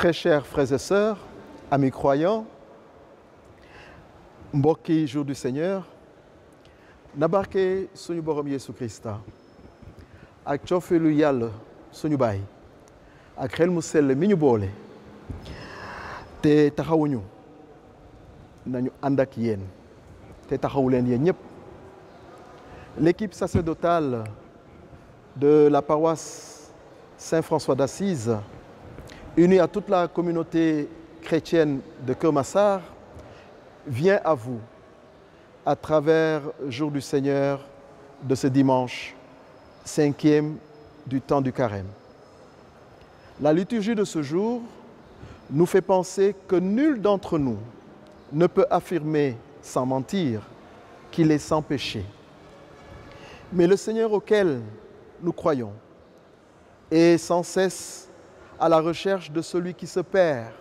Très chers frères et sœurs, amis croyants, mbokki jour du Seigneur, na barke suñu borom Yesu Krista ak coofeelu Yàlla suñu baay ak xel mu sell mi ñu boole te taxawuñu nañu ànd ak yéen te taxawu leen yéen ñëpp. L'équipe sacerdotale de la paroisse Saint-François d'Assise, unie à toute la communauté chrétienne de Keur Massar, vient à vous à travers Jour du Seigneur de ce dimanche 5e du temps du carême. La liturgie de ce jour nous fait penser que nul d'entre nous ne peut affirmer sans mentir qu'il est sans péché. Mais le Seigneur auquel nous croyons est sans cesse à la recherche de celui qui se perd.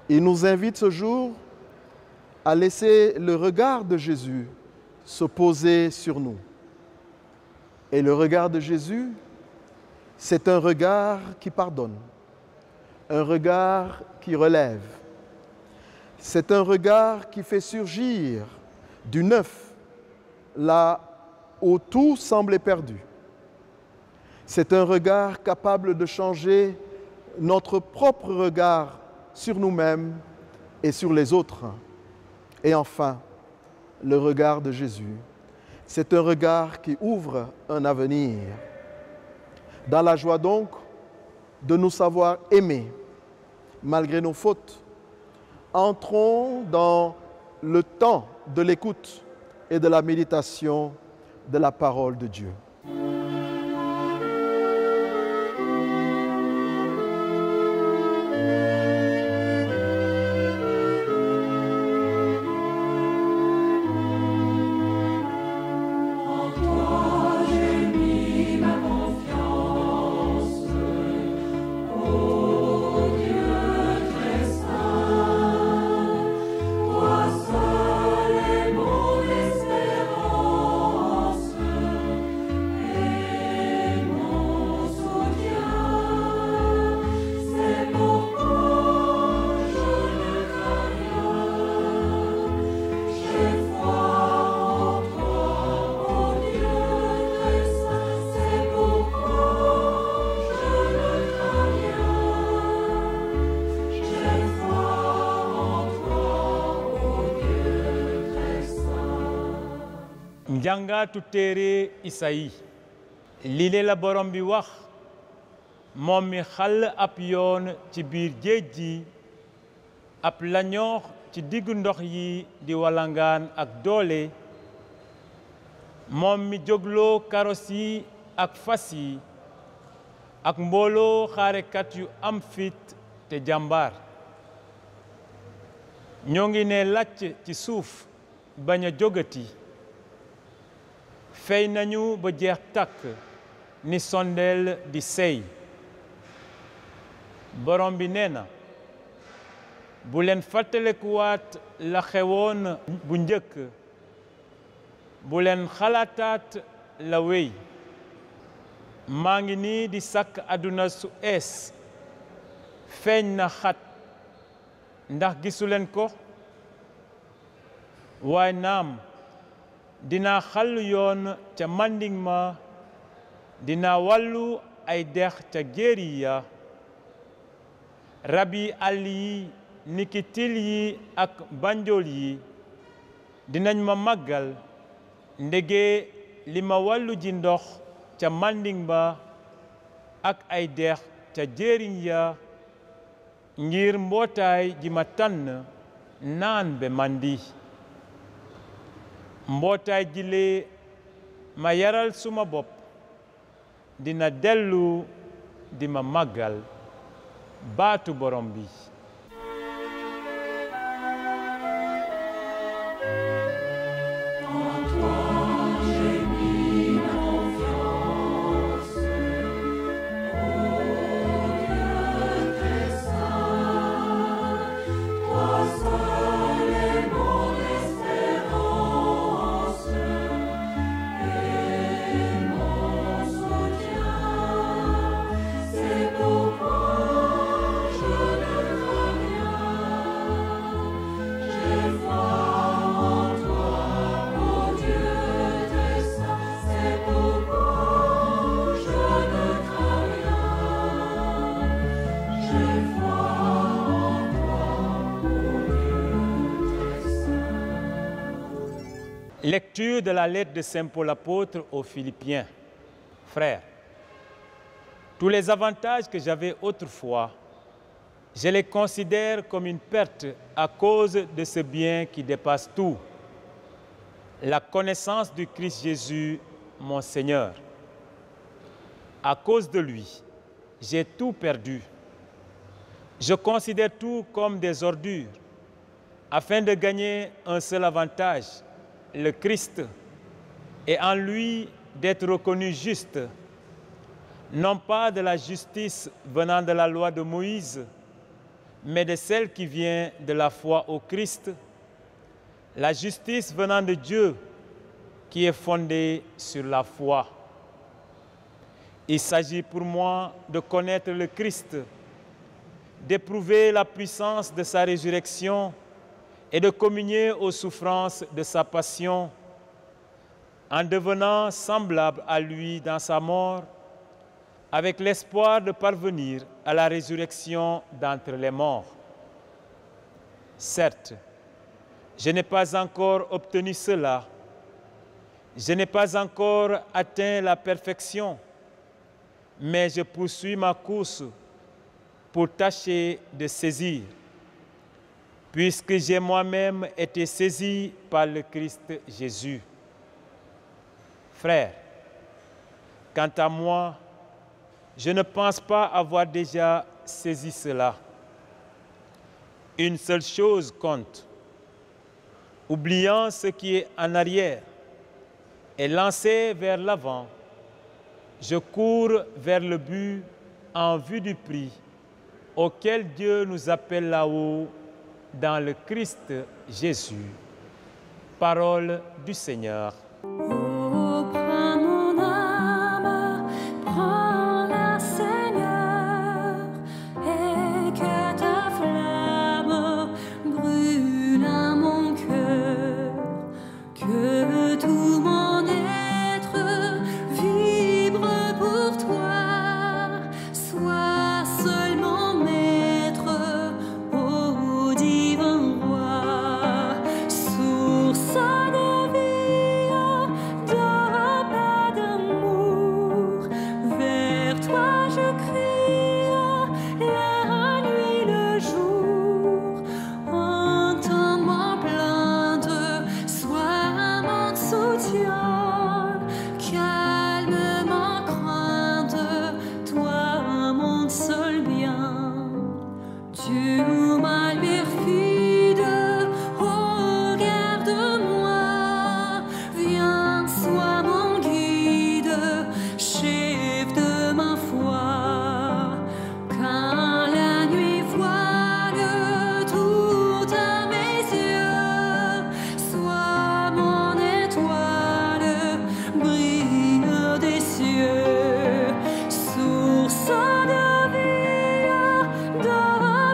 Il nous invite ce jour à laisser le regard de Jésus se poser sur nous. Et le regard de Jésus, c'est un regard qui pardonne, un regard qui relève. C'est un regard qui fait surgir du neuf là où tout semblait perdu. C'est un regard capable de changer notre propre regard sur nous-mêmes et sur les autres. Et enfin, le regard de Jésus. C'est un regard qui ouvre un avenir. Dans la joie donc de nous savoir aimer malgré nos fautes, entrons dans le temps de l'écoute et de la méditation de la parole de Dieu. njàngatu téere Isayi lii la borom bi wax moom mi xàll ab yoon ci biir géej gi ab lañoox ci diggu ndox yi di walangaan ak doole moom mi jógloo karos yi ak fas yi ak mbooloo xaarekat yu am fit te jàmbaar ñoo ngi ne làcc ci suuf bañ a jógati fey nañu ba jeex tàkk ni sondeel di sey borom bi nee na bu leen fàttalikuwaat la xewoon bu njëkk bu leen xalaataat la wéy maa ngi nii di sàkk àdduna su ees feeñ na xat ndax gisu leen ko waaye naam dinaa xàll yoon ca manding ma dinaa wàllu ay dex ca jéeri ya rab yi àll yi niki til yi ak banjool yi dinañ ma màggal ndege li ma wàllu ji ndox ca manding ba ak ay dex ca jéeriñ ya ngir mbootaay ji ma tànn naan be mandi mbootaay jile ma yaral suma bopp dina dellu di ma màggal baatu borom bi C'est pourquoi Lecture de la lettre de Saint Paul apôtre aux Philippiens. Frères, tous les avantages que j'avais autrefois, je les considère comme une perte à cause de ce bien qui dépasse tout, la connaissance du Christ Jésus, mon Seigneur. À cause de lui, j'ai tout perdu. Je considère tout comme des ordures, afin de gagner un seul avantage, le Christ, et en lui d'être reconnu juste, non pas de la justice venant de la loi de Moïse, mais de celle qui vient de la foi au Christ, la justice venant de Dieu qui est fondée sur la foi. Il s'agit pour moi de connaître le Christ, d'éprouver la puissance de sa résurrection et de communier aux souffrances de sa passion, en devenant semblable à lui dans sa mort, avec l'espoir de parvenir à la résurrection d'entre les morts. Certes, je n'ai pas encore obtenu cela, je n'ai pas encore atteint la perfection, mais je poursuis ma course pour tâcher de saisir, puisque j'ai moi-même été saisi par le Christ Jésus. Frères, quant à moi, je ne pense pas avoir déjà saisi cela. Une seule chose compte. Oubliant ce qui est en arrière et lancé vers l'avant, je cours vers le but en vue du prix auquel Dieu nous appelle là-haut dans le Christ Jésus. Parole du Seigneur. Oh, prends mon âme, prends-la, Seigneur, et que ta flamme brûle en mon cœur, que tout mon être vibre pour toi, sois seul mon maître, ô divin roi, source de vie, de paix, d'amour. Vers toi je crie, la nuit, le jour. Entends ma plainte, sois mon soutien. Calme ma crainte, toi mon seul bien. Tu m'as perfide, regarde-moi, viens, sois mon guide, chef de ma foi. Quand la nuit voile tout à mes yeux, sois mon étoile, brille des cieux, source de vie, de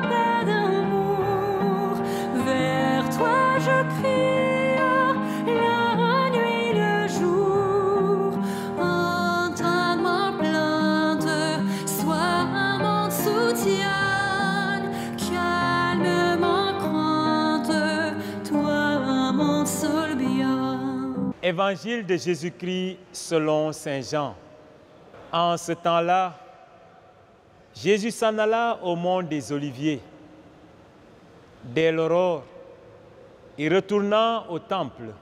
paix, d'amour. Vers toi je crie, la nuit, le jour. Entends ma plainte, sois mon soutien. Calme ma crainte, toi mon seul bien. Évangile de Jésus-Christ selon Saint Jean. En ce temps-là, Jésus s'en alla au mont des Oliviers. Dès l'aurore, il retourna au temple.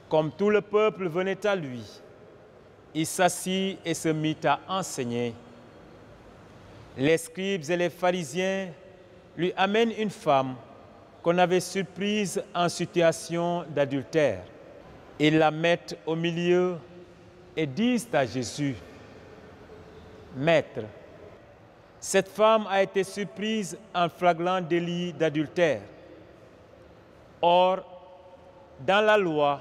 Comme tout le peuple venait à lui, il s'assit et se mit à enseigner. Les scribes et les pharisiens lui amènent une femme qu'on avait surprise en situation d'adultère. Ils la mettent au milieu et disent à Jésus: Maître, cette femme a été surprise en flagrant délit d'adultère. Or, dans la loi,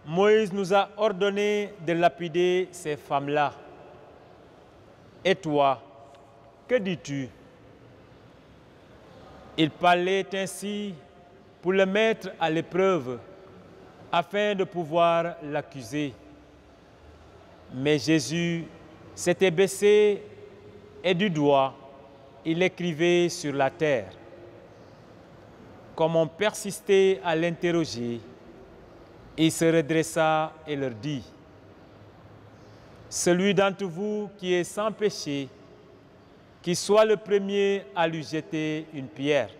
Moïse nous a ordonné de lapider ces femmes-là. Et toi, que dis-tu? Il parlait ainsi pour le mettre à l'épreuve, afin de pouvoir l'accuser. Mais Jésus s'était baissé et du doigt, il écrivait sur la terre. Comme on persistait à l'interroger, Il se redressa et leur dit, « Celui d'entre vous qui est sans péché, qu'il soit le premier à lui jeter une pierre. »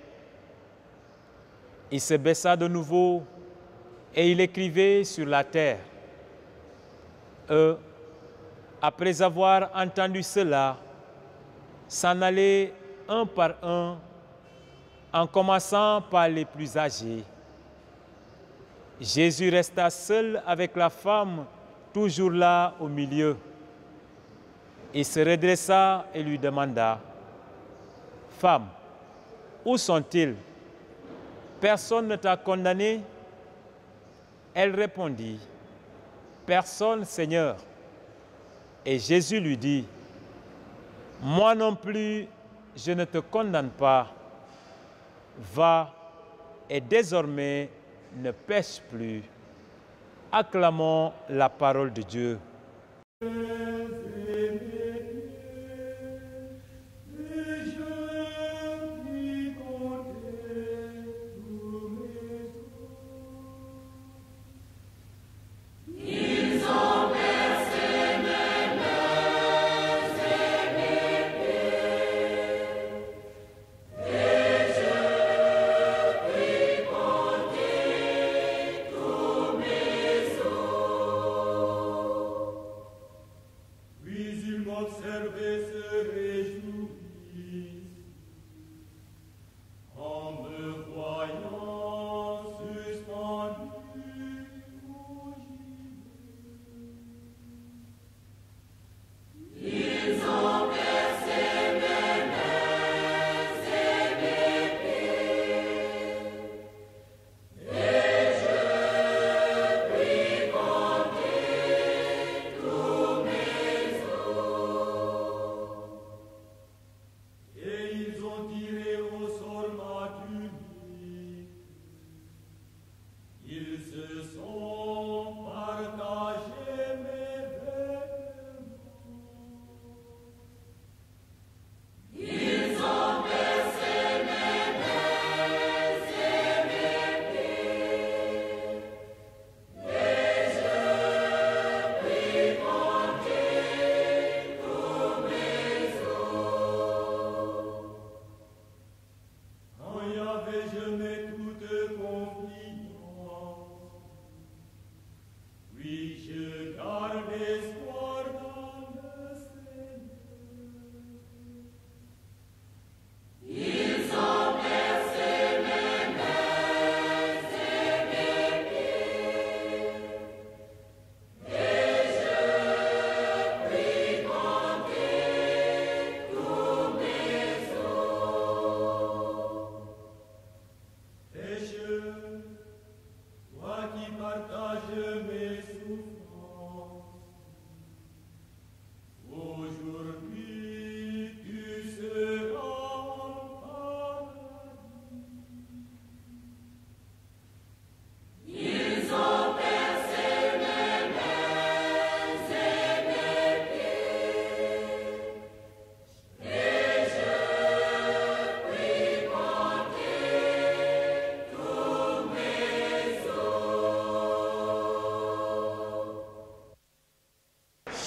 Il se baissa de nouveau et il écrivait sur la terre. Eux, après avoir entendu cela, s'en allaient un par un, en commençant par les plus âgés. Jésus resta seul avec la femme, toujours là au milieu. Il se redressa et lui demanda, « Femme, où sont-ils? Personne ne t'a condamné? » Elle répondit, « Personne, Seigneur. » Et Jésus lui dit, « Moi non plus, je ne te condamne pas. Va et désormais ne pêche plus. » Acclamons la parole de Dieu.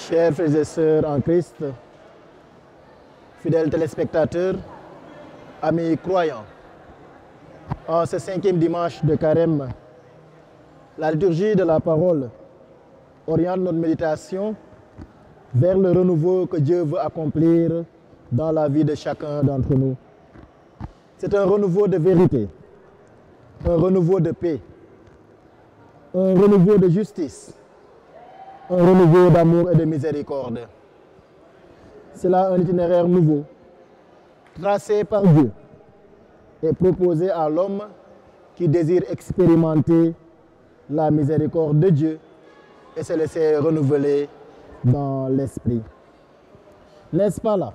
Chers frères et sœurs en Christ, fidèles téléspectateurs, amis croyants, en ce 5e dimanche de Carême, la liturgie de la parole oriente notre méditation vers le renouveau que Dieu veut accomplir dans la vie de chacun d'entre nous. C'est un renouveau de vérité, un renouveau de paix, un renouveau de justice, un renouveau d'amour et de miséricorde. C'est là un itinéraire nouveau, tracé par Dieu et proposé à l'homme qui désire expérimenter la miséricorde de Dieu et se laisser renouveler dans l'esprit. N'est-ce pas là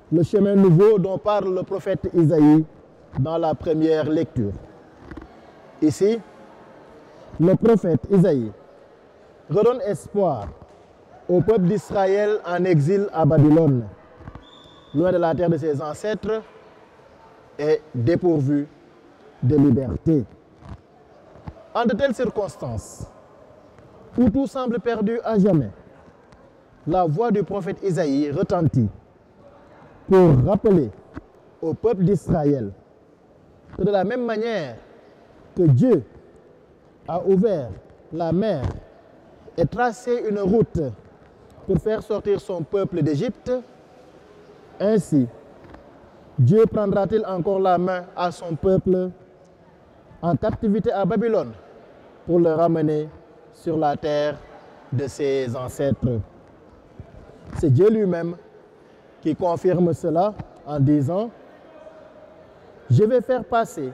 le chemin nouveau dont parle le prophète Isaïe dans la première lecture? Ici, le prophète Isaïe redonne espoir au peuple d'Israël en exil à Babylone, loin de la terre de ses ancêtres et dépourvu de liberté. En de telles circonstances, où tout semble perdu à jamais, la voix du prophète Isaïe retentit pour rappeler au peuple d'Israël que de la même manière que Dieu a ouvert la mer et tracé une route pour faire sortir son peuple d'Égypte, ainsi Dieu prendra-t-il encore la main à son peuple en captivité à Babylone pour le ramener sur la terre de ses ancêtres. C'est Dieu lui-même qui confirme cela en disant: je vais faire passer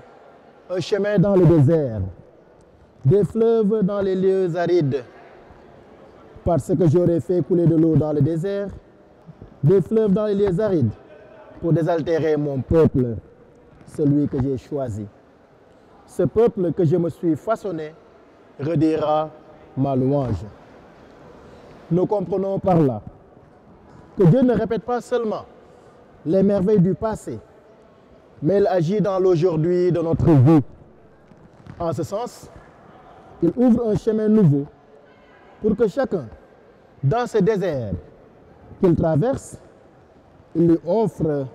un chemin dans le désert, des fleuves dans les lieux arides, parce que j'aurai fait couler de l'eau dans le désert, des fleuves dans les lieux arides, pour désaltérer mon peuple, celui que j'ai choisi. Ce peuple que je me suis façonné redira ma louange. Nous comprenons par là que Dieu ne répète pas seulement les merveilles du passé, mais il agit dans l'aujourd'hui de notre vie. En ce sens, il ouvre un chemin nouveau pour que chacun, dans ce désert qu'il traverse, il lui offre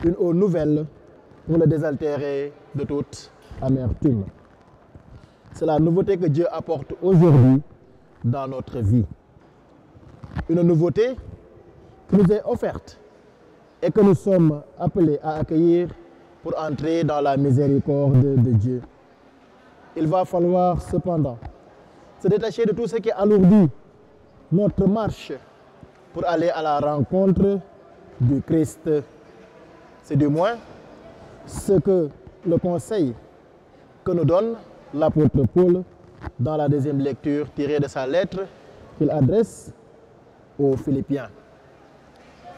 une eau nouvelle pour le désaltérer de toute amertume. C'est la nouveauté que Dieu apporte aujourd'hui dans notre vie. Une nouveauté qui nous est offerte et que nous sommes appelés à accueillir pour entrer dans la miséricorde de Dieu. Il va falloir cependant se détacher de tout ce qui alourdit notre marche pour aller à la rencontre du Christ. C'est du moins ce que le conseil que nous donne l'apôtre Paul dans la deuxième lecture tirée de sa lettre qu'il adresse aux Philippiens.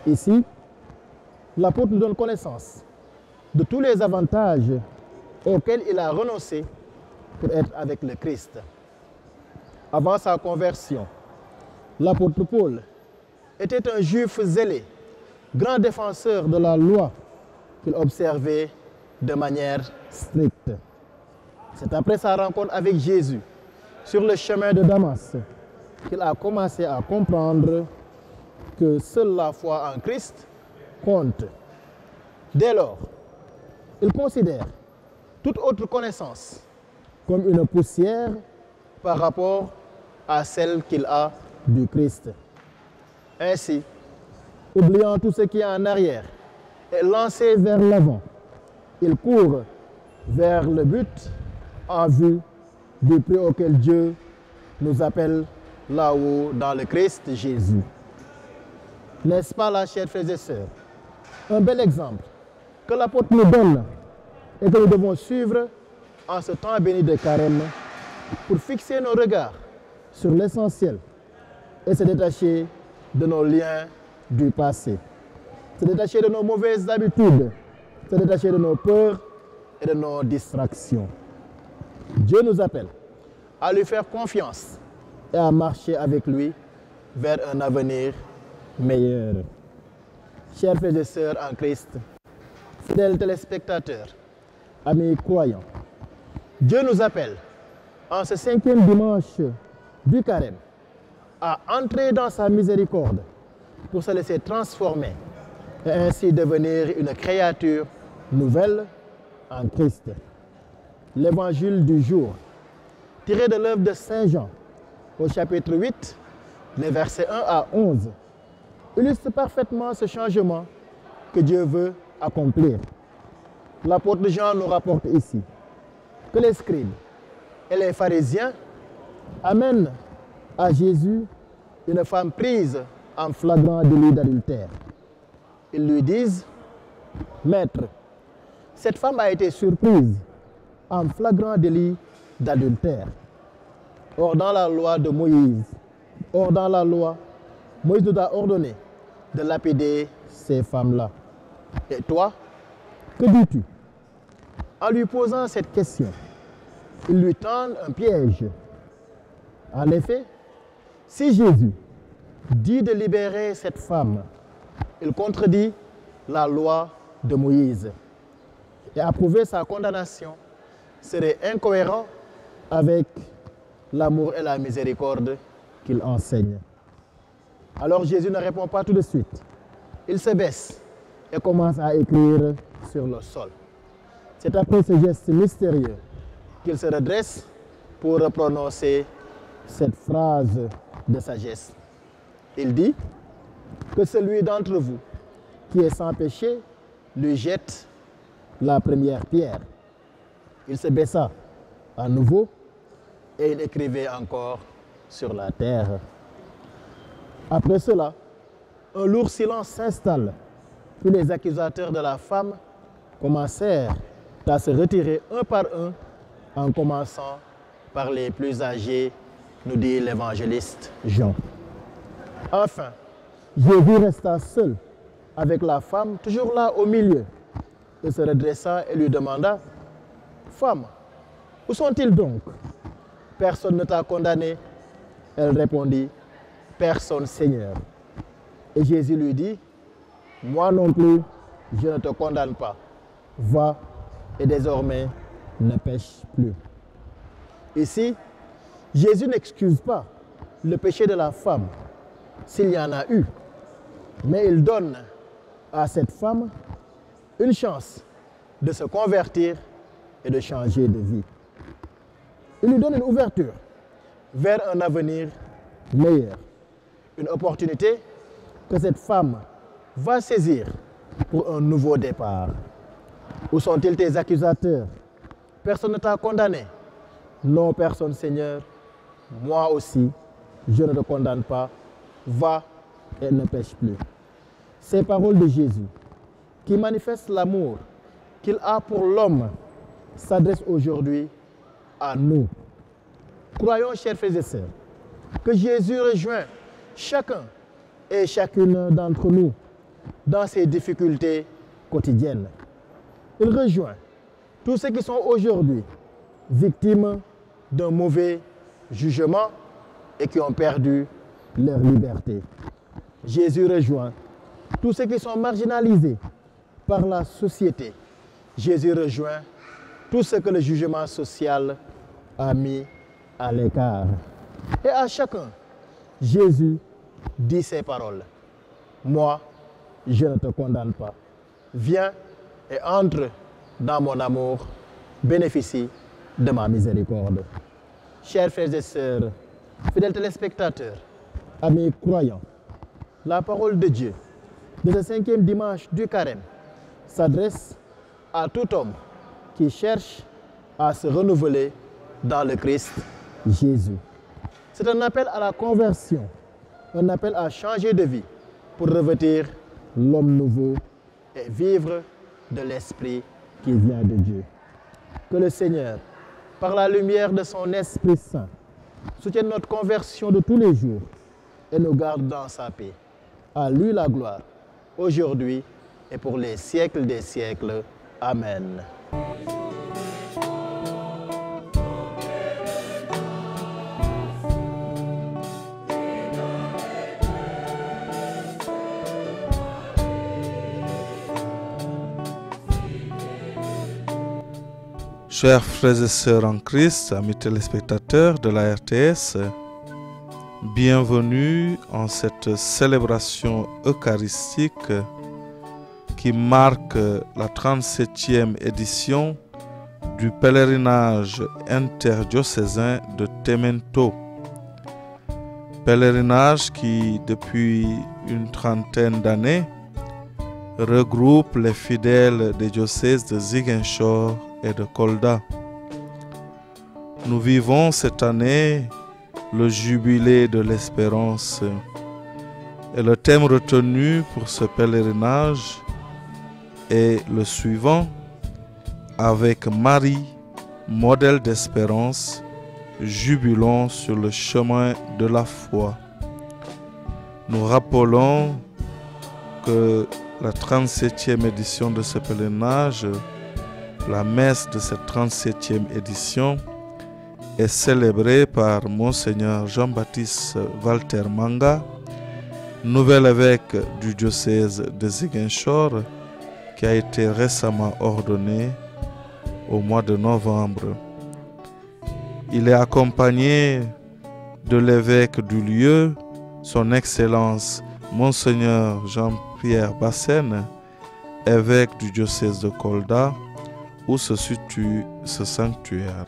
Ici, l'apôtre nous donne connaissance de tous les avantages auxquels il a renoncé pour être avec le Christ. Avant sa conversion, l'apôtre Paul était un juif zélé, grand défenseur de la loi qu'il observait de manière stricte. C'est après sa rencontre avec Jésus sur le chemin de Damas qu'il a commencé à comprendre que seule la foi en Christ compte. Dès lors, il considère toute autre connaissance comme une poussière par rapport à celle qu'il a du Christ. Ainsi, oubliant tout ce qui est en arrière et lancé vers l'avant, il court vers le but en vue du prix auquel Dieu nous appelle là-haut dans le Christ Jésus. N'est-ce pas là, chers frères et sœurs, un bel exemple que l'apôtre nous donne et que nous devons suivre en ce temps béni de Carême pour fixer nos regards sur l'essentiel et se détacher de nos liens du passé, se détacher de nos mauvaises habitudes, se détacher de nos peurs et de nos distractions. Dieu nous appelle à lui faire confiance et à marcher avec lui vers un avenir meilleur. Chers frères et sœurs en Christ, fidèles téléspectateurs, amis croyants, Dieu nous appelle en ce 5e dimanche du Carême à entrer dans sa miséricorde pour se laisser transformer et ainsi devenir une créature nouvelle en Christ. L'évangile du jour, tiré de l'œuvre de Saint Jean, au chapitre 8, les versets 1 à 11, illustre parfaitement ce changement que Dieu veut accomplir. L'apôtre Jean nous rapporte ici que les scribes et les pharisiens amènent à Jésus une femme prise en flagrant délit d'adultère. Ils lui disent: Maître, cette femme a été surprise en flagrant délit d'adultère. Or, dans la loi, Moïse nous a ordonné de lapider ces femmes-là. Et toi, que dis-tu? En lui posant cette question, ils lui tendent un piège. En effet, si Jésus dit de libérer cette femme, il contredit la loi de Moïse. Et approuver sa condamnation serait incohérent avec l'amour et la miséricorde qu'il enseigne. Alors Jésus ne répond pas tout de suite. Il se baisse et commence à écrire sur le sol. C'est après ce geste mystérieux qu'il se redresse pour prononcer cette phrase de sagesse. Il dit que celui d'entre vous qui est sans péché lui jette la première pierre. Il se baissa à nouveau et il écrivait encore sur la terre. Après cela, un lourd silence s'installe. Tous les accusateurs de la femme commencèrent à se retirer un par un, en commençant par les plus âgés, nous dit l'évangéliste Jean. Enfin, Jésus resta seul avec la femme, toujours là au milieu. Il se redressa et lui demanda, « Femme, où sont-ils donc? Personne ne t'a condamné ?» Elle répondit, « Personne, Seigneur. » Et Jésus lui dit, « Moi non plus, je ne te condamne pas. Va et désormais ne pêche plus. » Ici, Jésus n'excuse pas le péché de la femme, s'il y en a eu, mais il donne à cette femme une chance de se convertir et de changer de vie. Il lui donne une ouverture vers un avenir meilleur, une opportunité que cette femme va saisir pour un nouveau départ. Où sont-ils tes accusateurs? Personne ne t'a condamné? Non, personne, Seigneur. Moi aussi, je ne te condamne pas. Va et ne pêche plus. Ces paroles de Jésus, qui manifestent l'amour qu'il a pour l'homme, s'adressent aujourd'hui à nous. Croyons, chers frères et sœurs, que Jésus rejoint chacun et chacune d'entre nous dans ses difficultés quotidiennes. Il rejoint tous ceux qui sont aujourd'hui victimes d'un mauvais jugement et qui ont perdu leur liberté. Jésus rejoint tous ceux qui sont marginalisés par la société. Jésus rejoint tout ce que le jugement social a mis à l'écart. Et à chacun, Jésus dit ces paroles. Moi, je ne te condamne pas. Viens et entre dans mon amour, bénéficie de ma miséricorde. Chers frères et sœurs, fidèles téléspectateurs, amis croyants, la parole de Dieu de ce 5e dimanche du Carême s'adresse à tout homme qui cherche à se renouveler dans le Christ Jésus. C'est un appel à la conversion, un appel à changer de vie pour revêtir l'homme nouveau et vivre de l'Esprit qui vient de Dieu. Que le Seigneur, par la lumière de son Esprit Saint, soutienne notre conversion de tous les jours et nous garde dans sa paix. À lui la gloire, aujourd'hui et pour les siècles des siècles. Amen. Chers frères et sœurs en Christ, amis téléspectateurs de la RTS, bienvenue en cette célébration eucharistique qui marque la 37e édition du pèlerinage interdiocésain de Temento. Pèlerinage qui, depuis une trentaine d'années, regroupe les fidèles des diocèses de Ziguinchor et de Kolda. Nous vivons cette année le jubilé de l'espérance. Et le thème retenu pour ce pèlerinage est le suivant: avec Marie, modèle d'espérance, jubilons sur le chemin de la foi. Nous rappelons que la 37e édition de ce pèlerinage, la messe de cette 37e édition, est célébrée par Monseigneur Jean-Baptiste Walter Manga, nouvel évêque du diocèse de Ziguinchor, qui a été récemment ordonné au mois de novembre. Il est accompagné de l'évêque du lieu, son Excellence Monseigneur Jean-Pierre Bassène, évêque du diocèse de Kolda, où se situe ce sanctuaire.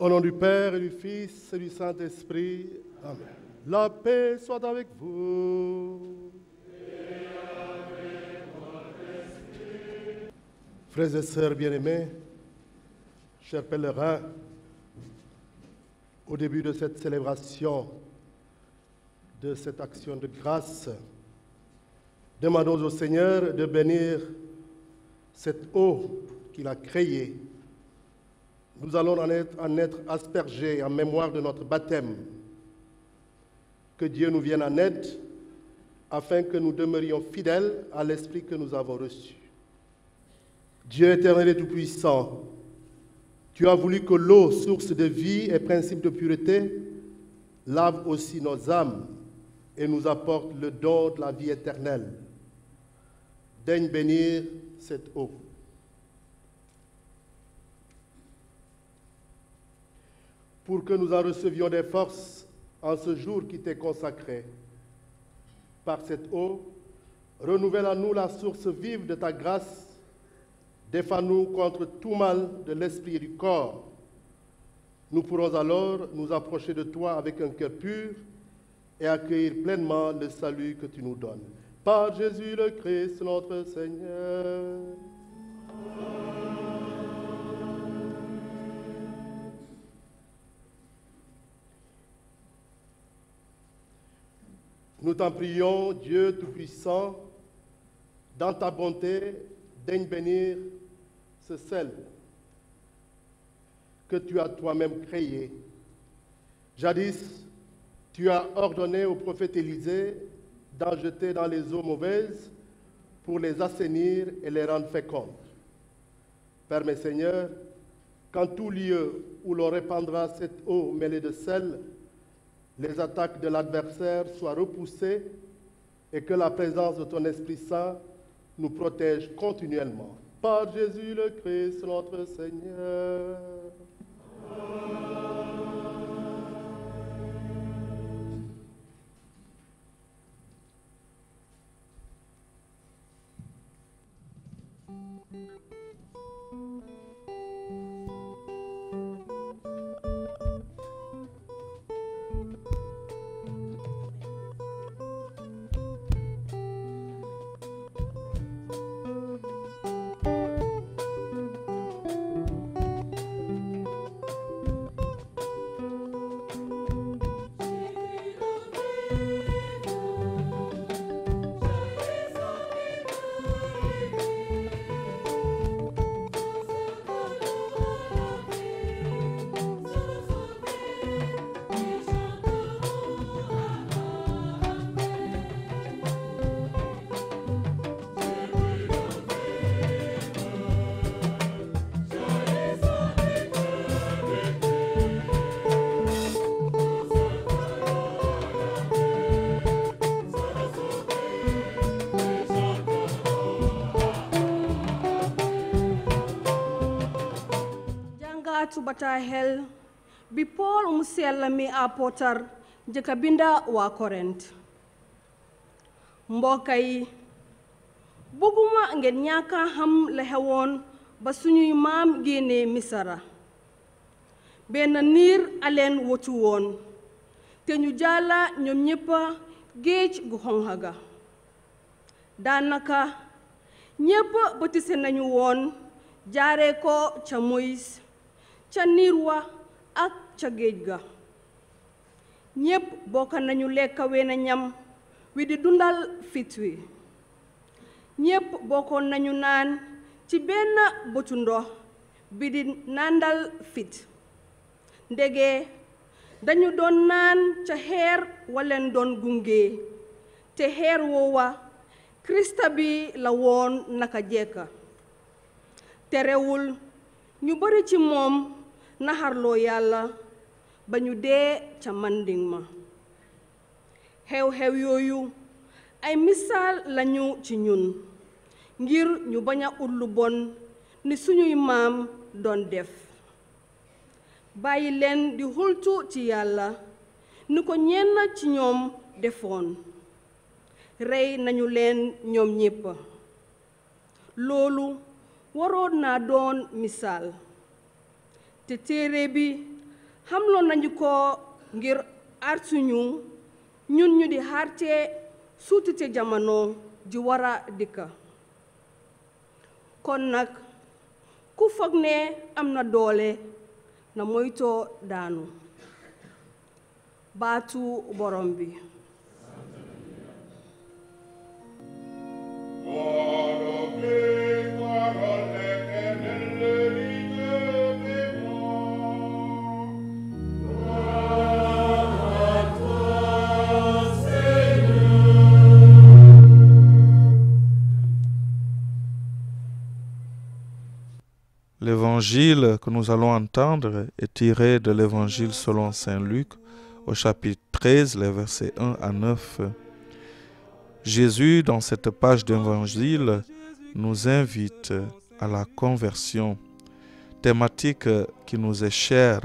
Au nom du Père et du Fils et du Saint-Esprit, Amen. La paix soit avec vous. Et avec votre esprit. Frères et sœurs bien-aimés, chers pèlerins, au début de cette célébration, de cette action de grâce, demandons au Seigneur de bénir cette eau qu'il a créée. Nous allons en être aspergés en mémoire de notre baptême. Que Dieu nous vienne en aide afin que nous demeurions fidèles à l'Esprit que nous avons reçu. Dieu éternel et tout-puissant, tu as voulu que l'eau, source de vie et principe de pureté, lave aussi nos âmes et nous apporte le don de la vie éternelle. Daigne bénir cette eau. Pour que nous en recevions des forces en ce jour qui t'est consacré. Par cette eau, renouvelle en nous la source vive de ta grâce, défends-nous contre tout mal de l'esprit et du corps. Nous pourrons alors nous approcher de toi avec un cœur pur et accueillir pleinement le salut que tu nous donnes. Par Jésus le Christ, notre Seigneur. Nous t'en prions, Dieu Tout-Puissant, dans ta bonté, daigne bénir ce sel que tu as toi-même créé. Jadis, tu as ordonné au prophète Élisée d'en jeter dans les eaux mauvaises pour les assainir et les rendre fécondes. Permets, Seigneur, qu'en tout lieu où l'on répandra cette eau mêlée de sel, les attaques de l'adversaire soient repoussées et que la présence de ton Esprit Saint nous protège continuellement. Par Jésus le Christ, notre Seigneur. Bata hel bi Paul mu sell mi apotar jëkka binda waa Korent mbokka yi bëgguma ngeen ñaaka xam la xewoon ba suñuy maam génnee Misara benn niir aleen wotu woon te ñu jàlla ñoom ñéppa géej gu xonxa ga daanaka ñépp bëtise nañu woon jaaree ko ca Moïse ca niir wa ak ca géej ga ñépp bokk nañu lekka weena ñam wi di dundal fit wi ñépp bokkoon nañu naan ci benn bëtu ndox bi di nàndal fit ndege dañu doon naan ca xeer waleen doon gunge te xeer woowa Krista bi la woon naka jekka terewul ñu bari ci moom naxarloo yàlla ba ñu dee ca manding ma xew-xew yooyu ay misaal lañu ci ñun ngir ñu bañ a ut lu bon ni suñuy maam doon def bàyyi leen di xultu ci yàlla ni ko ñenn ci ñoom defoon rey nañu leen ñoom ñépp loolu waroon naa doon misaal te téere bi xamloon nañu ko ngir artuñu ñun ñu di xarte suutite jamono ji wara dikka kon nag ku foog ne am na doole na moytoo daanu baatu borom bi L'évangile que nous allons entendre est tiré de l'évangile selon saint Luc au chapitre 13, les versets 1 à 9. Jésus, dans cette page d'évangile, nous invite à la conversion, thématique qui nous est chère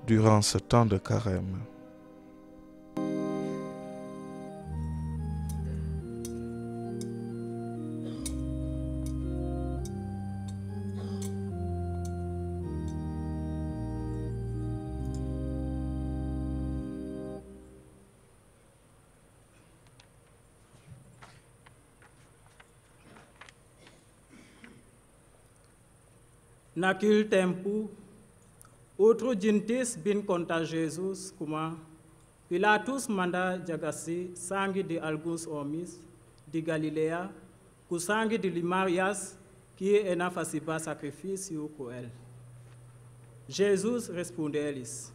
durant ce temps de carême. Naquele tempo, outro gentis bin contra Jesus, como Pilatus manda jagasi sangue de alguns homens de Galileia, com sangue de Limarias, que é na faciba sacrifício com ele. Jesus respondeu-lhes: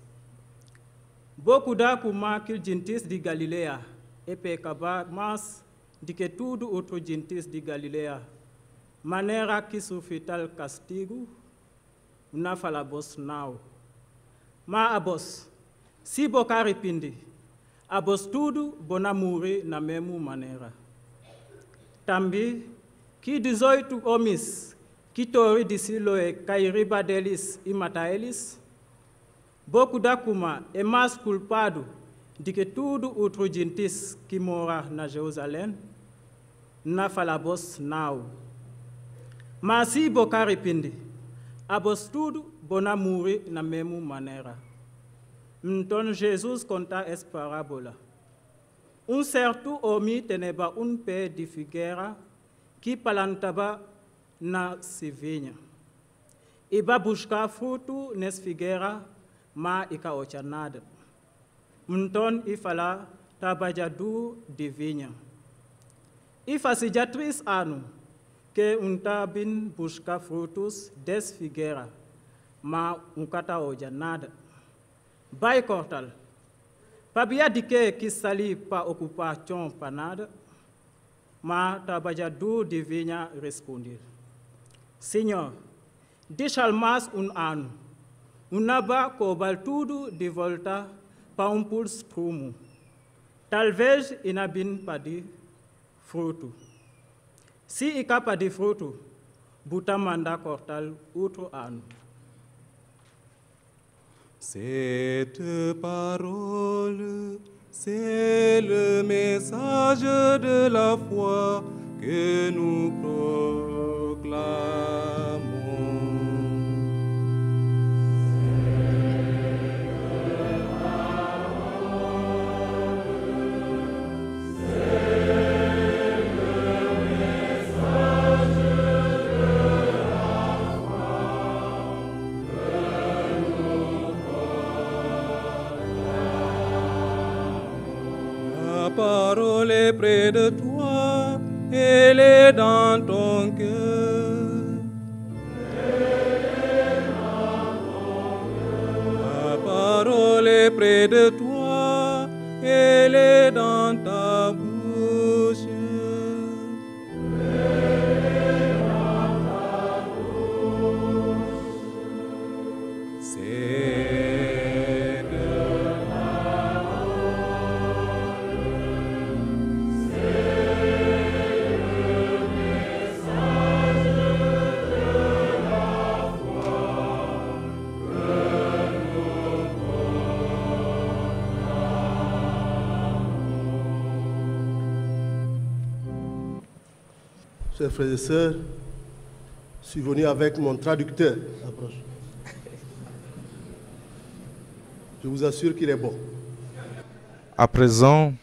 Beaucoup da como aquele gentis de Galileia, e pecaba mas de que tudo outro gentis de Galileia, maneira que sofrital castigo, na falabos não. Mas abos, se boca arrepende, abos tudo bona morrer na mesma maneira. Também, que 18 homens que tori de Siloé cairiba deles e mata eles, pouco da cuma é mais culpado de que tudo outro gentis que mora na Jerusalém, na falabos não. Mas se boca arrepende, abos tudo bona morrer na mesma maneira. Então Jesus conta essa parábola. Certo homem teneba pé de figueira que plantava na sevinha. E vai buscar fruto nessa figueira, mas não caocha nada. Então, ele fala, trabalhador de vinha. E faz já 3 anos que tá bem buscar frutos dessa figueira, mas não caocha nada. Vai cortar. Para de que sali para ocupação para nada, mas trabalhador de vinha responder. Senhor, deixa mais ano. Naba cobal tudo de volta para pulso prumo. Talvez ina bin para de fruto. Se é capaz de fruto, buta manda cortar outro ano. Cette parole, c'est le message de la foi que nous proclamons. La parole est près de toi, elle est dans ton cœur. La parole est près de toi, elle est dans ta bouche. Chers frères et sœurs, je suis venu avec mon traducteur. Approche. Je vous assure qu'il est bon. À présent,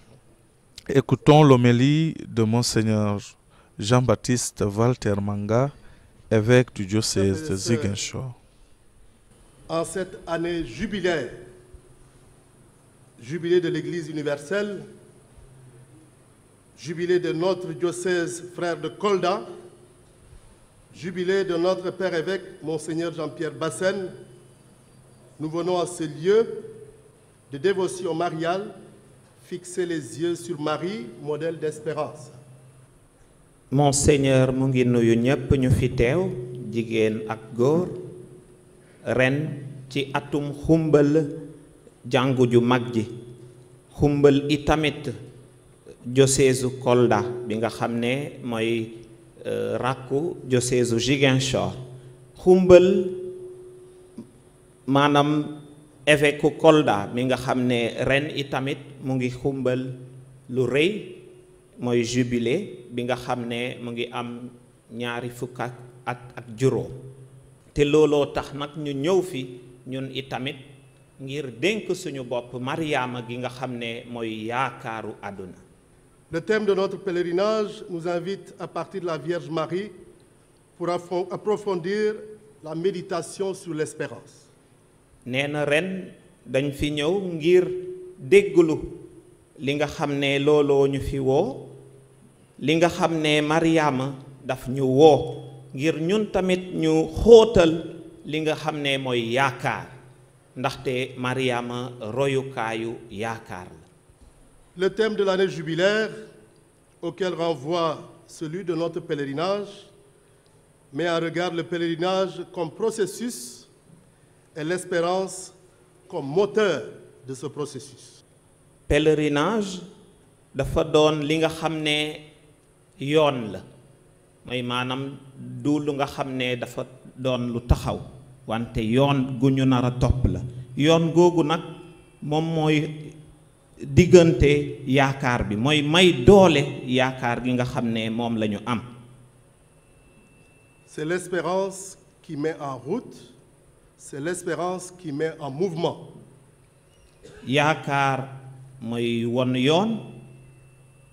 écoutons l'homélie de Monseigneur Jean-Baptiste Walter Manga, évêque du diocèse de Ziguinchor. En cette année jubilaire, jubilé de l'Église universelle, jubilé de notre diocèse frère de Kolda, jubilé de notre Père évêque, Monseigneur Jean-Pierre Bassène, nous venons à ce lieu de dévotion mariale fixer les yeux sur Marie, modèle d'espérance. Monseigneur mu ngi nuyu ñëpp ñu fi teew jigéen ak góor ren ci atum xumbal jàngu ju mag ji xumbal itamit diocèse Kolda bi nga xam ne mooy rakku diocèse Ziguinchor xumbal maanaam évêque Kolda mi nga xam ne ren itamit mu ngi xumbal lu rëy mooy jubilé bi nga xam ne mu ngi am ñaari fukk ak juróom te looloo tax nag ñu ñëw fi ñun itamit ngir dénk suñu bopp Mariama gi nga xam ne mooy yaakaaru àdduna. Le thème de notre pèlerinage nous invite à partir de la Vierge Marie pour approfondir la méditation sur l'espérance. nee na ren dañ fi ñëw ngir dégglu li nga xam ne looloo ñu fi woo li nga xam ne Mariama daf ñu woo ngir ñun tamit ñu xóotal li nga xam ne mooy yaakaar ndaxte Mariama royukaayu yaakaar la. Le thème de l'année jubilaire, auquel renvoie celui de notre pèlerinage, met en regard le pèlerinage comme processus et l'espérance comme moteur de ce processus. Pèlerinage dafa doon li nga xam ne yoon la mooy maanaam du lu nga xam ne dafa doon lu taxaw wante yoon gu ñu nar a topp la yoon googu nag moom mooy diggante yaakaar bi mooy may doole yaakaar gi nga xam ne moom la ñu am. C'est l'espérance qui met en route, c'est l'espérance qui met en mouvement. Yaakaar mooy won yoon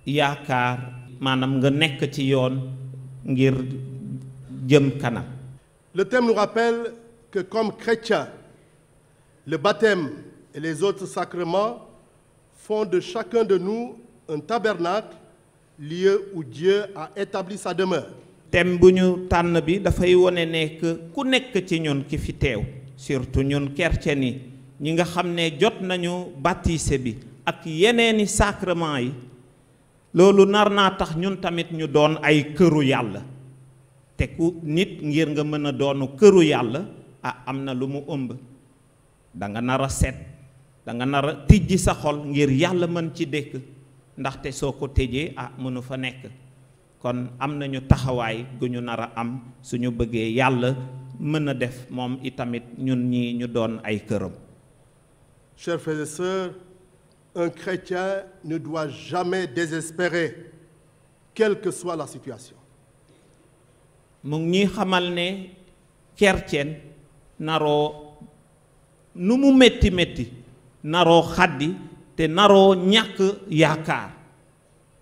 yaakaar maanaam nga nekk ci yoon ngir jëm kanam. Le thème nous rappelle que comme chrétiens, le baptême et les autres sacrements font de chacun de nous un tabernacle, lieu où Dieu a établi sa demeure. thème bu ñu tànn bi dafay wone ne ku nekk ci ñun ki fi teew surtout ñun chrétien yi ñi nga xam ne jot nañu baptisé bi ak yeneeni sacrement yi loolu nar naa tax ñun tamit ñu doon ay këru yàlla te ku nit ngir nga mën a doonu këru yàlla am na lu mu ëmb da nga nar a set da nga nar a tijji sa xol ngir yàlla mën ci dëkk ndaxte soo ko tëjee mënu fa nekk kon am nañu taxawaay gu ñu nar a am suñu bëggee yàlla mën a def moom itamit ñun ñi ñu doon ay këram. Chers frères et sœurs, un chrétien ne doit jamais désespérer, quelle que soit la situation. mu ngi ñuy xamal ne chrétien naroo nu mu métti métti naroo xaddi te naroo ñàkk yaakaar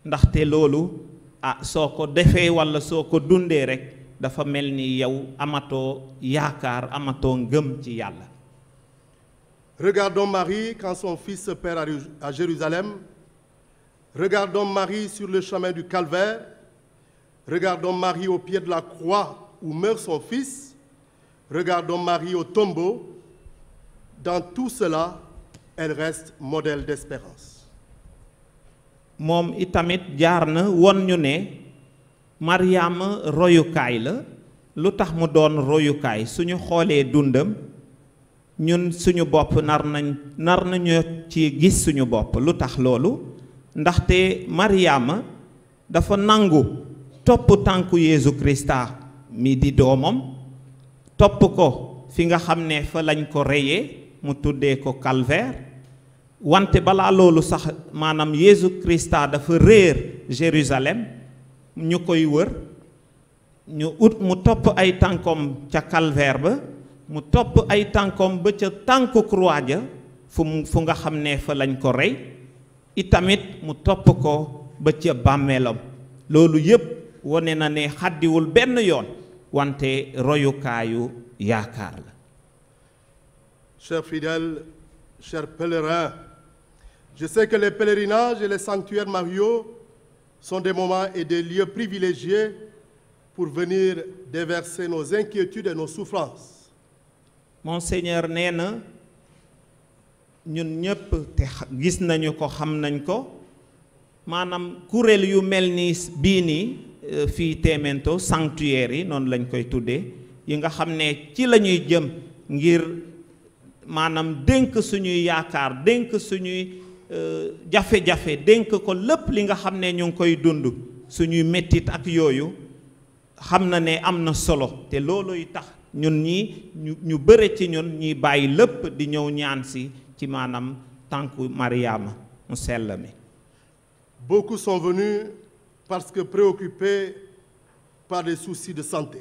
ndaxte loolu soo ko defee walla soo ko dundee rek dafa mel ni yow amatoo yaakaar amatoo ngëm ci yàlla. Regardons Marie quand son fils se perd à Jérusalem. Regardons Marie sur le chemin du Calvaire. Regardons Marie au pied de la croix où meurt son fils. Regardons Marie au tombeau. Dans tout cela, elle reste modèle d'espérance. moom itamit jaar na won ñu ne Mariama royukaay la lu tax mu doon royukaay suñu xoolee dundam ñun suñu bopp nar nañu ci gis suñu bopp lu tax loolu ndaxte Mariama dafa nangu topp tànku Yeesu Krista mi di doomam topp ko fi nga xam ne fa lañ ko reyee mu tuddee ko calvaire wante balaa loolu sax maanaam Yeesu Krista dafa réer Jérusalem ñu koy wër ñu mu topp ay tànkom ca calvaire ba mu topp ay tànkom ba ca tànku croix ja fu nga xam ne fa lañ ko rey itamit mu topp ko ba ca bàmmeelam loolu yépp wone na ne xaddiwul benn yoon wante royukaayu yaakaar la. Chers fidèles, chers pèlerins, je sais que les pèlerinages et les sanctuaires mariaux sont des moments et des lieux privilégiés pour venir déverser nos inquiétudes et nos souffrances. Monseigneur nee na ñun ñëpp te gis nañu ko xam nañ ko maanaam kuréel yu mel ni bii nii fii Témento sanctuaire yi noonu lañ koy tuddee yi nga xam ne ci la ñuy jëm ngir maanaam dénk suñuy yaakaar dénk suñuy jafe-jafe dénk ko lépp li nga xam ne ñu ngi koy dund suñuy mettit ak yooyu xam na ne am na solo te looluy tax ñun ñi ñu bëre ci ñun ñuy bàyyi lépp di ñëw ñaan si ci maanaam tànku Mariama mu sell mi. Beaucoup sont venus parce que préoccupés par des soucis de santé.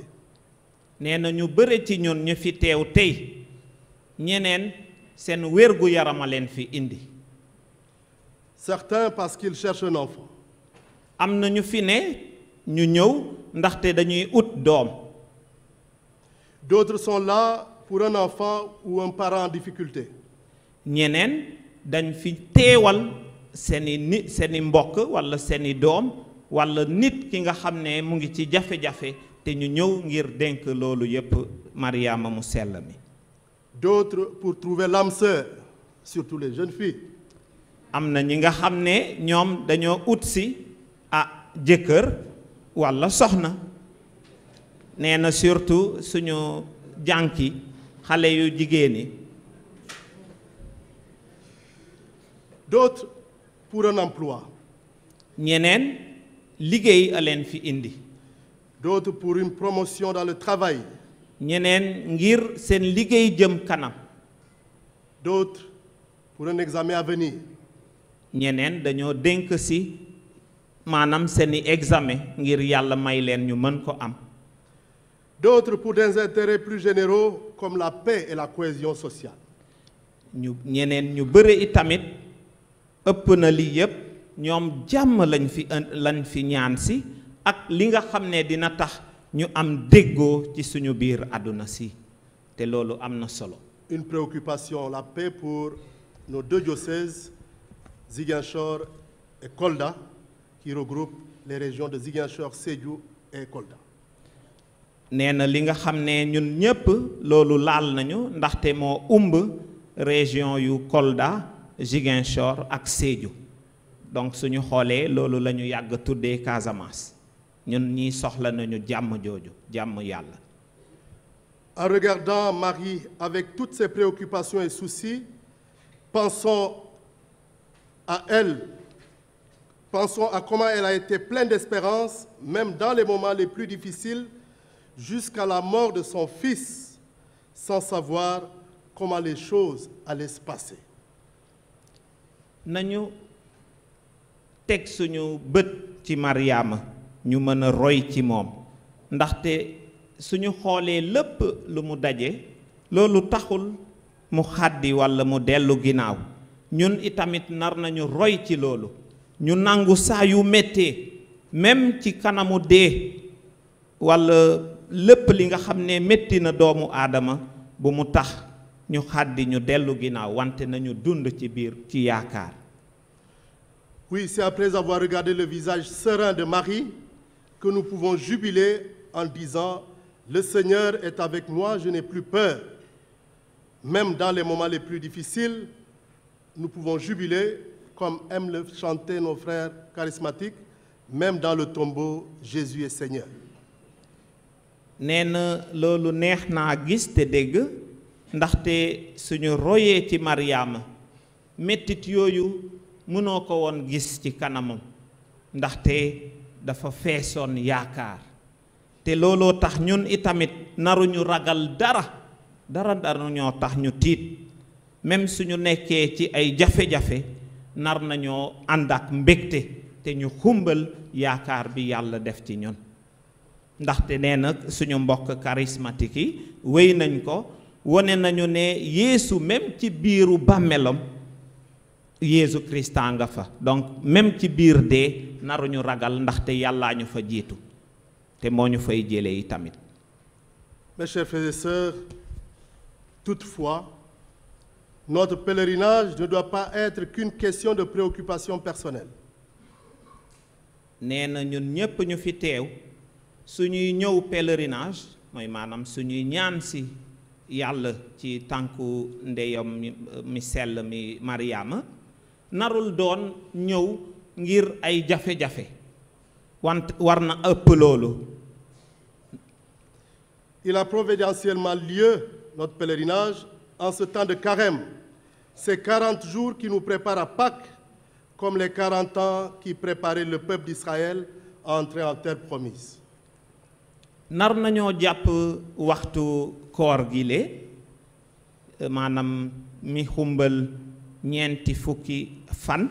nee na ñu bëre ci ñun ñu fi teew tey ñeneen seen wérgu yarama leen fi indi. Certains parce qu'ils cherchent un enfant. am na ñu fi ne ñu ñëw ndaxte dañuy ut doom. D'autres sont là pour un enfant ou un parent en difficulté. ñeneen dañ fi teewal seeni mbokk walla seeni doom walla nit ki nga xam ne mu ngi ci jafe-jafe te ñu ñëw ngir dénk loolu yépp Mariama mu sell mi. D'autres pour trouver l'âme sœur, surtout les jeunes filles. am na ñi nga xam ne ñoom dañoo ut si jëkkër walla soxna nee na surtout suñu jànki xale yu jigéen yi. D'autres pour un emploi. ñeneen liggéey a leen fi indi. D'autres pour une promotion dans le travail. ñeneen ngir seen liggéey jëm kanam. D'autres pour un examen à venir. ñeneen dañoo dénk si maanaam seeni examen ngir yàlla may leen ñu mën ko am. D'autres pour des intérêts plus généraux comme la paix et la cohésion sociale. ñeneen ñu bëre itamit ëpp na lii yépp ñoom jàmm lañ fi ñaan si ak li nga xam ne dina tax ñu am déggoo ci suñu biir àdduna si te loolu am na solo. Une préoccupation, la paix pour nos deux diocèses, Ziguinchor et Kolda, qui regroupent les régions de Ziguinchor, Sédhiou et Kolda. nee na li nga xam ne ñun ñépp loolu laal nañu ndaxte moo région yu Kolda Ziguinchor ak Sédhiou donc suñu xoolee loolu la ñu yàgg tuddee Casamance ñun ñi soxla nañu jàmm jooju jàmm yàlla. En regardant Marie avec toutes ses préoccupations et soucis, pensons à elle, pensons à comment elle a été pleine d'espérance, même dans les moments les plus difficiles, jusqu'à la mort de son fils, sans savoir comment les choses allaient se passer. nañu teg suñu bët ci Mariama ñu mën a roy ci moom ndaxte suñu xoolee lépp lu mu daje loolu taxul mu xàddi walla mu dellu ginnaaw ñun itamit nar nañu roy ci loolu ñu nangu saa yu méttee même ci kanamu dee walla lépp li nga xam ne métti na doomu aadama bu mu tax ñu xàddi ñu dellu ginnaaw wante nañu dund ci biir ci yaakaar. Oui, c'est après avoir regardé le visage serein de Marie que nous pouvons jubiler en disant: le Seigneur est avec moi, je n'ai plus peur. Même dans les moments les plus difficiles, nous pouvons jubiler comme aiment le chanter nos frères charismatiques, même dans le tombeau, Jésus est Seigneur. nee na loolu neex naa gis te dégg ndaxte suñu royee ci Mariama mettit yooyu mënoo ko woon gis ci kanamam ndaxte dafa feesoon yaakaar te looloo tax ñun itamit naruñu ragal dara ñoo tax ñu tiit même suñu nekkee ci ay jafe-jafe nar nañoo ànd ak mbégte te ñu xumbal yaakaar bi yàlla def ci ñun ndaxte nee na suñu mbokk charismatique yi wéy nañ ko wone nañu ne Yeesu même ci biiru bàmmeelam Yeesu Krista nga fa donc même ci biir dee naruñu ragal ndaxte yàllaa ñu fa jiitu te moo ñu fay jëlee yi tamit. Mes chers frères et sœurs, toutefois, notre pèlerinage ne doit pas être qu'une question de préoccupation personnelle. nee na ñun ñépp ñu fi teew suñuy ñëw pèlerinage mooy maanaam suñuy ñaan si yàlla ci tànku ndeyam mi sell mi Mariama narul doon ñëw ngir ay jafe-jafe wante war na ëpp loolu. Il a providentiellement lieu, notre pèlerinage, en ce temps de carême, ces 40 jours qui nous préparent à Pâques, comme les 40 ans qui préparaient le peuple d'Israël à entrer en terre promise. nar nañoo jàpp waxtu koor gi le maanaam mi xumbal ñeenti fukki fan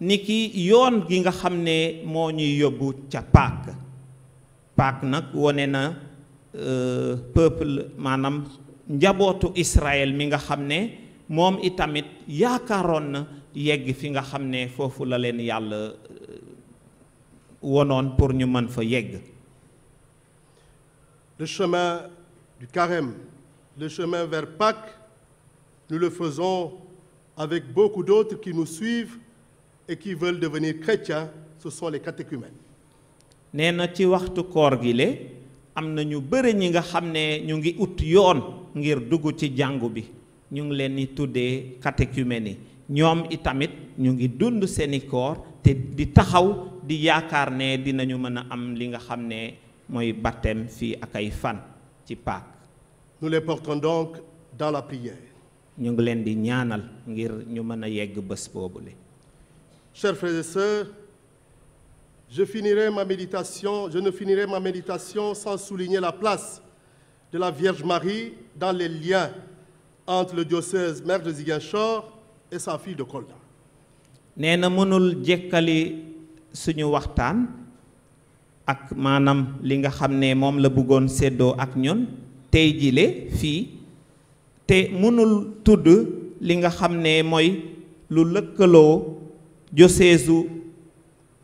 niki yoon gi nga xam ne moo ñuy yóbbu ca Pâques nag wone na peuple maanaam njabootu Israël mi nga xam ne moom itamit yaakaaroon na yegg fi nga xam ne foofu la leen yàlla wonoon pour ñu mën fa yegg. Le chemin du carême, le chemin vers Pâques, nous le faisons avec beaucoup d'autres qui nous suivent et qui veulent devenir chrétiens, ce sont les catéchumènes. nee na ci waxtu koor gi le am na ñu bëri ñi nga xam ne ñu ngi ut yoon ngir dugg ci jàngu bi ñu ngi leen di tuddee catéchumènes yi ñoom itamit ñu ngi dund seeni koor te di taxaw di yaakaar ne dinañu mën a am li nga xam ne mooy baptême fii ak ay fan ci Pâques. Nous les portons donc dans la prière. ñu ngi leen di ñaanal ngir ñu mën a yegg bés boobule. Chers frères et sœurs, je ne finirai ma méditation sans souligner la place de la Vierge Marie dans les liens entre le diocèse maire de Ziguinchor et sa fille de Kolda. nee na mënul jekkali suñu waxtaan ak maanaam li nga xam ne moom la bëggoon séddoo ak ñun tey jile fii te mënul tudd li nga xam ne mooy lu lëkkaloo diocèse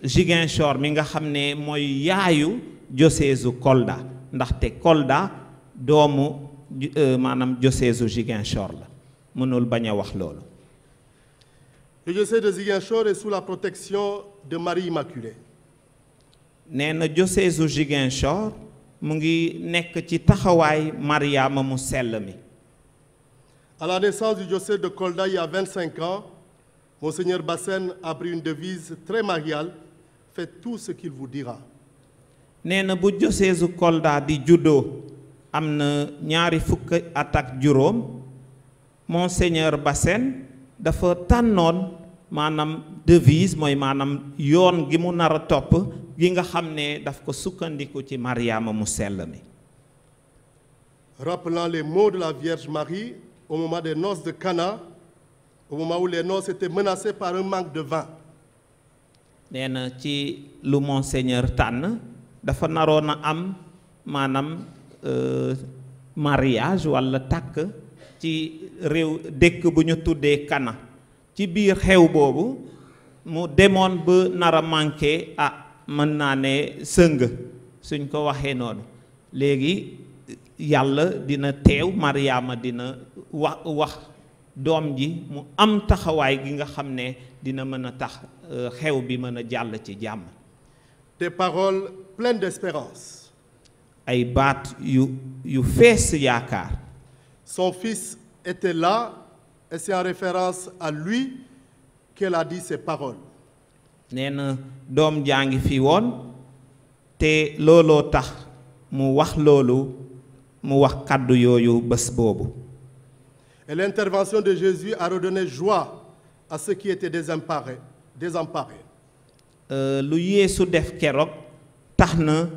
Ziguinchor mi nga xam ne mooy yaayu diocèse Kolda ndaxte Kolda doomu maanaam diocèse Ziguinchor la mënul bañ a wax loolu. Le diocèse de Ziguinchor est sous la protection de Marie Immaculée. nee na diocèse Ziguinchor mu ngi nekk ci taxawaay Mariama mu sell mi. À la naissance du diocèse de Kolda il y a 25 ans, Monseigneur Bassène a pris une devise très mariale: faites tout ce qu'il vous dira. nee na bu diocèse Kolda di juddoo am na ñaari fukki at ak juróom Monseigneur Bassène dafa tànnoon maanaam devise mooy maanaam yoon gi mu nar a topp gi nga xam ne daf ko sukkandiku ci Mariama mu sell mi. Rappelant les mots de la Vierge Marie au moment des noces de Cana, au moment où les noces étaient menacées par un manque de vin. nee na ci lu Monseigneur tànn dafa naroon a am maanaam mariage walla takk ci réew dëkk bu ñu tuddee Cana ci biir xew boobu mu demoon ba nar a manqué mën naa ne sëng suñ ko waxee noonu léegi yàlla dina teew Mariama dina wax doom ji mu am taxawaay gi nga xam ne dina mën a tax xew bi mën a jàll ci jàmm. Des paroles pleines d'espérance. ay baat yu fees yaakaar. Son fils était là et c'est en référence à lui qu'elle a dit ces paroles. nee na doom jaa ngi fi woon te looloo tax mu wax loolu mu wax kàddu yooyu bés boobu. Et l'intervention de Jésus a redonné joie à ceux qui étaient désemparés. lu Yeesu def keroog tax na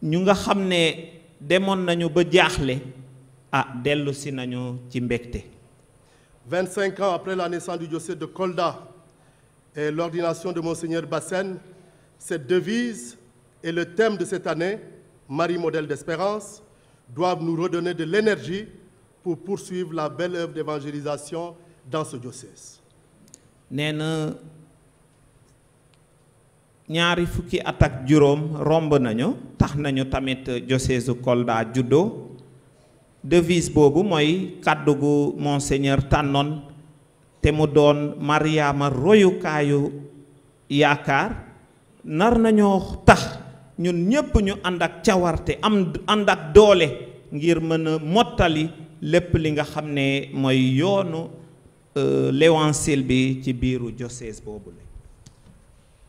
ñu nga xam ne demoon nañu ba jaaxle dellu si nañu ci mbégte. 25 ans après la naissance du diocèse de Kolda et l'ordination de Monseigneur Bassène, cette devise et le thème de cette année, Marie modèle d'espérance, doivent nous redonner de l'énergie pour poursuivre la belle œuvre d'évangélisation dans ce diocèse. nee na ñaari fukki at ak juróom romb nañu tax nañu tamit diocèse Kolda juddoo devise boobu mooy kàddu gu Monseigneur tànnoon te mu doon Mariama royukaayu yaakaar nar nañoo tax ñun ñépp ñu ànd ak cawarte ànd ak doole ngir mën a mottali lépp li nga xam ne mooy yoonu l'évangile bi ci biiru diocèse boobu la.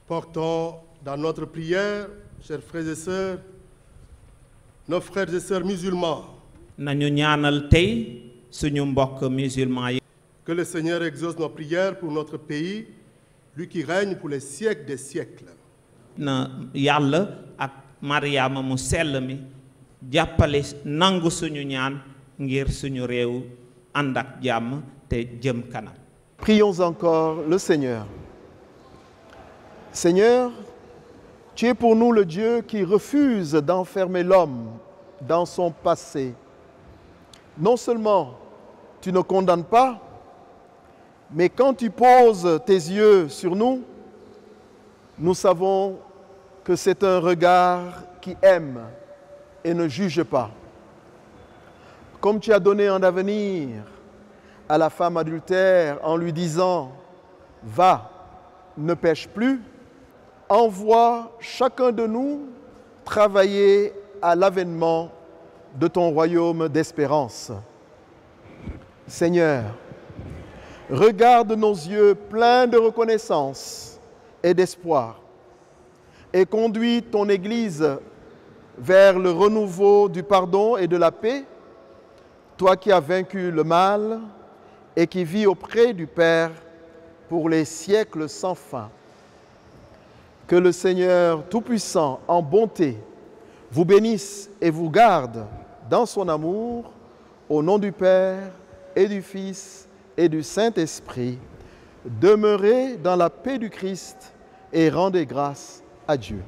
Portons dans notre prière, chers frères et sœurs, nos frères et sœurs musulmans. nañu ñaanal tey suñu mbokk musulman yi. Que le Seigneur exauce nos prières pour notre pays, lui qui règne pour les siècles des siècles. na yàlla ak Mariama mu sell mi jàppale nangu suñu ñaan ngir suñu réew ànd ak jàmm te jëm kanam. Prions encore le Seigneur. Seigneur, tu es pour nous le Dieu qui refuse d'enfermer l'homme dans son passé. Non seulement tu ne condamnes pas, mais quand tu poses tes yeux sur nous, nous savons que c'est un regard qui aime et ne juge pas. Comme tu as donné un avenir à la femme adultère en lui disant « Va, ne pêche plus », envoie chacun de nous travailler à l'avènement de ton royaume d'espérance. Seigneur, regarde nos yeux pleins de reconnaissance et d'espoir et conduis ton Église vers le renouveau du pardon et de la paix, toi qui as vaincu le mal et qui vis auprès du Père pour les siècles sans fin. Que le Seigneur Tout-Puissant, en bonté, vous bénisse et vous garde dans son amour, au nom du Père et du Fils et du Saint-Esprit. Demeurez dans la paix du Christ et rendez grâce à Dieu.